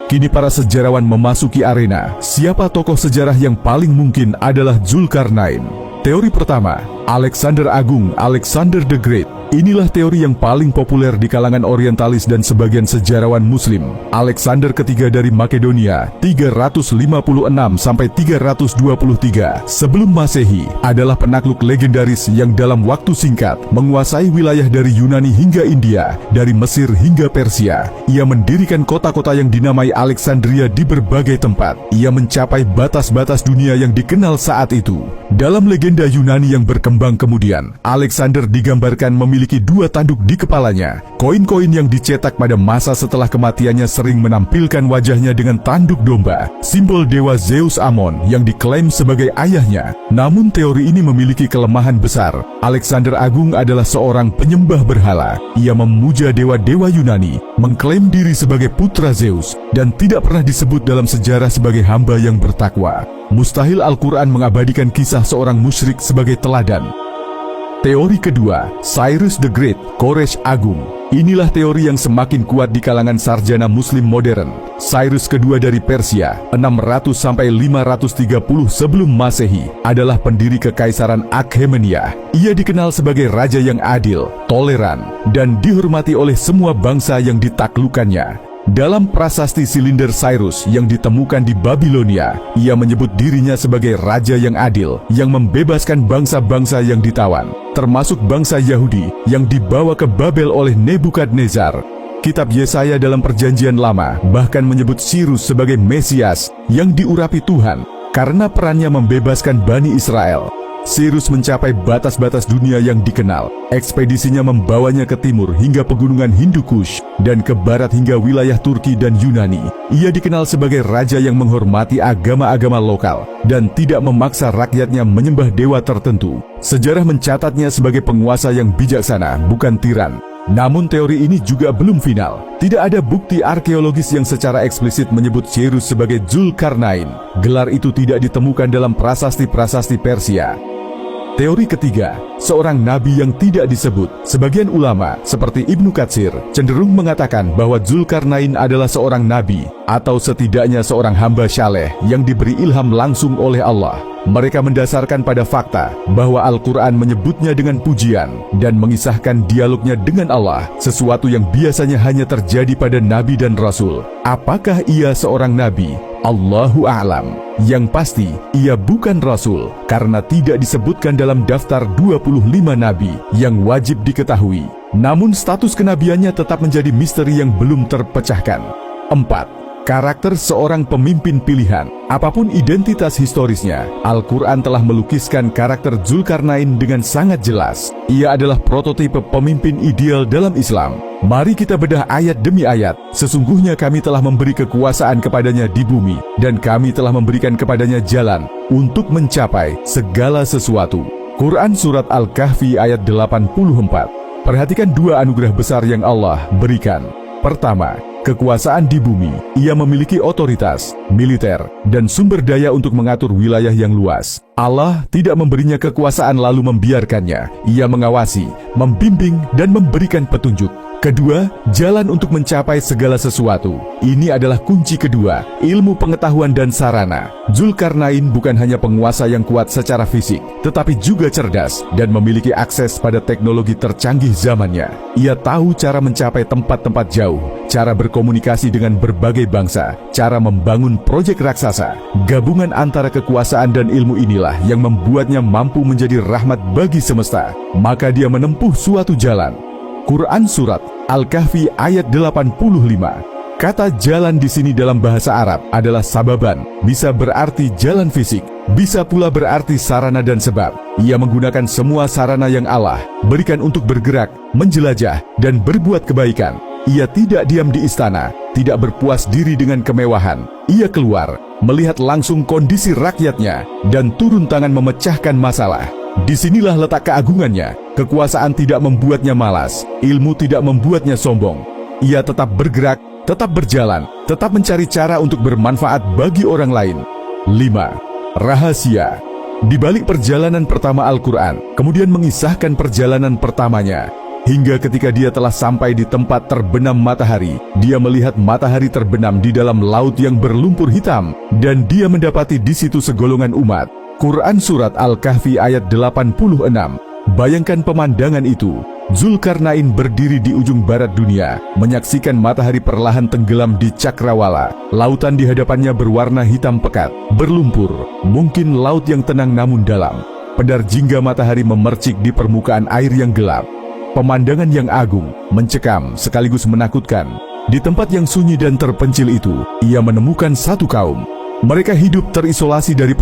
Kini para sejarawan memasuki arena. Siapa tokoh sejarah yang paling mungkin adalah Zulkarnain? Teori pertama, Alexander Agung, Alexander the Great. Inilah teori yang paling populer di kalangan orientalis dan sebagian sejarawan muslim. Alexander ketiga dari Makedonia, 356 sampai 323 sebelum Masehi, adalah penakluk legendaris yang dalam waktu singkat menguasai wilayah dari Yunani hingga India, dari Mesir hingga Persia. Ia mendirikan kota-kota yang dinamai Alexandria di berbagai tempat. Ia mencapai batas-batas dunia yang dikenal saat itu. Dalam legenda Yunani yang berkembang kemudian, Alexander digambarkan memiliki dua tanduk di kepalanya. Koin-koin yang dicetak pada masa setelah kematiannya sering menampilkan wajahnya dengan tanduk domba, simbol dewa Zeus Amon yang diklaim sebagai ayahnya. Namun teori ini memiliki kelemahan besar. Alexander Agung adalah seorang penyembah berhala. Ia memuja dewa-dewa Yunani, mengklaim diri sebagai putra Zeus, dan tidak pernah disebut dalam sejarah sebagai hamba yang bertakwa. Mustahil Al-Quran mengabadikan kisah seorang musyrik sebagai teladan. Teori kedua, Cyrus the Great, Koresh Agung. Inilah teori yang semakin kuat di kalangan sarjana muslim modern. Cyrus kedua dari Persia, 600 sampai 530 sebelum Masehi, adalah pendiri kekaisaran Akhemenia. Ia dikenal sebagai raja yang adil, toleran, dan dihormati oleh semua bangsa yang ditaklukkannya. Dalam prasasti silinder Cyrus yang ditemukan di Babilonia, ia menyebut dirinya sebagai raja yang adil, yang membebaskan bangsa-bangsa yang ditawan, termasuk bangsa Yahudi yang dibawa ke Babel oleh Nebukadnezar. Kitab Yesaya dalam Perjanjian Lama bahkan menyebut Cyrus sebagai Mesias yang diurapi Tuhan karena perannya membebaskan Bani Israel. Cyrus mencapai batas-batas dunia yang dikenal. Ekspedisinya membawanya ke timur hingga pegunungan Hindu Kush dan ke barat hingga wilayah Turki dan Yunani. Ia dikenal sebagai raja yang menghormati agama-agama lokal dan tidak memaksa rakyatnya menyembah dewa tertentu. Sejarah mencatatnya sebagai penguasa yang bijaksana, bukan tiran. Namun teori ini juga belum final. Tidak ada bukti arkeologis yang secara eksplisit menyebut Cyrus sebagai Zulkarnain. Gelar itu tidak ditemukan dalam prasasti-prasasti Persia. Teori ketiga, seorang nabi yang tidak disebut. Sebagian ulama, seperti Ibnu Katsir, cenderung mengatakan bahwa Zulkarnain adalah seorang nabi, atau setidaknya seorang hamba saleh yang diberi ilham langsung oleh Allah. Mereka mendasarkan pada fakta bahwa Al-Quran menyebutnya dengan pujian dan mengisahkan dialognya dengan Allah, sesuatu yang biasanya hanya terjadi pada nabi dan rasul. Apakah ia seorang nabi? Allahu a'lam. Yang pasti, ia bukan rasul karena tidak disebutkan dalam daftar 25 nabi yang wajib diketahui. Namun status kenabiannya tetap menjadi misteri yang belum terpecahkan. 4. Karakter seorang pemimpin pilihan. Apapun identitas historisnya, Al-Quran telah melukiskan karakter Zulkarnain dengan sangat jelas. Ia adalah prototipe pemimpin ideal dalam Islam. Mari kita bedah ayat demi ayat. Sesungguhnya kami telah memberi kekuasaan kepadanya di bumi, dan kami telah memberikan kepadanya jalan untuk mencapai segala sesuatu. Quran Surat Al-Kahfi ayat 84. Perhatikan dua anugerah besar yang Allah berikan. Pertama, kekuasaan di bumi. Ia memiliki otoritas, militer, dan sumber daya untuk mengatur wilayah yang luas. Allah tidak memberinya kekuasaan lalu membiarkannya. Ia mengawasi, membimbing, dan memberikan petunjuk. Kedua, jalan untuk mencapai segala sesuatu. Ini adalah kunci kedua, ilmu pengetahuan dan sarana. Zulkarnain bukan hanya penguasa yang kuat secara fisik, tetapi juga cerdas dan memiliki akses pada teknologi tercanggih zamannya. Ia tahu cara mencapai tempat-tempat jauh, cara berkomunikasi dengan berbagai bangsa, cara membangun proyek raksasa. Gabungan antara kekuasaan dan ilmu inilah yang membuatnya mampu menjadi rahmat bagi semesta. Maka dia menempuh suatu jalan. Quran Surat Al-Kahfi ayat 85. Kata jalan di sini dalam bahasa Arab adalah sababan, bisa berarti jalan fisik, bisa pula berarti sarana dan sebab. Ia menggunakan semua sarana yang Allah berikan untuk bergerak, menjelajah, dan berbuat kebaikan. Ia tidak diam di istana, tidak berpuas diri dengan kemewahan. Ia keluar, melihat langsung kondisi rakyatnya, dan turun tangan memecahkan masalah. Disinilah letak keagungannya. Kekuasaan tidak membuatnya malas, ilmu tidak membuatnya sombong. Ia tetap bergerak, tetap berjalan, tetap mencari cara untuk bermanfaat bagi orang lain. 5. Rahasia. Di balik perjalanan pertama Al-Quran, kemudian mengisahkan perjalanan pertamanya. Hingga ketika dia telah sampai di tempat terbenam matahari, dia melihat matahari terbenam di dalam laut yang berlumpur hitam, dan dia mendapati di situ segolongan umat. Quran Surat Al-Kahfi ayat 86. Bayangkan pemandangan itu. Zulkarnain berdiri di ujung barat dunia, menyaksikan matahari perlahan tenggelam di cakrawala. Lautan di hadapannya berwarna hitam pekat, berlumpur, mungkin laut yang tenang namun dalam. Pedar jingga matahari memercik di permukaan air yang gelap. Pemandangan yang agung, mencekam, sekaligus menakutkan. Di tempat yang sunyi dan terpencil itu, ia menemukan satu kaum. Mereka hidup terisolasi dari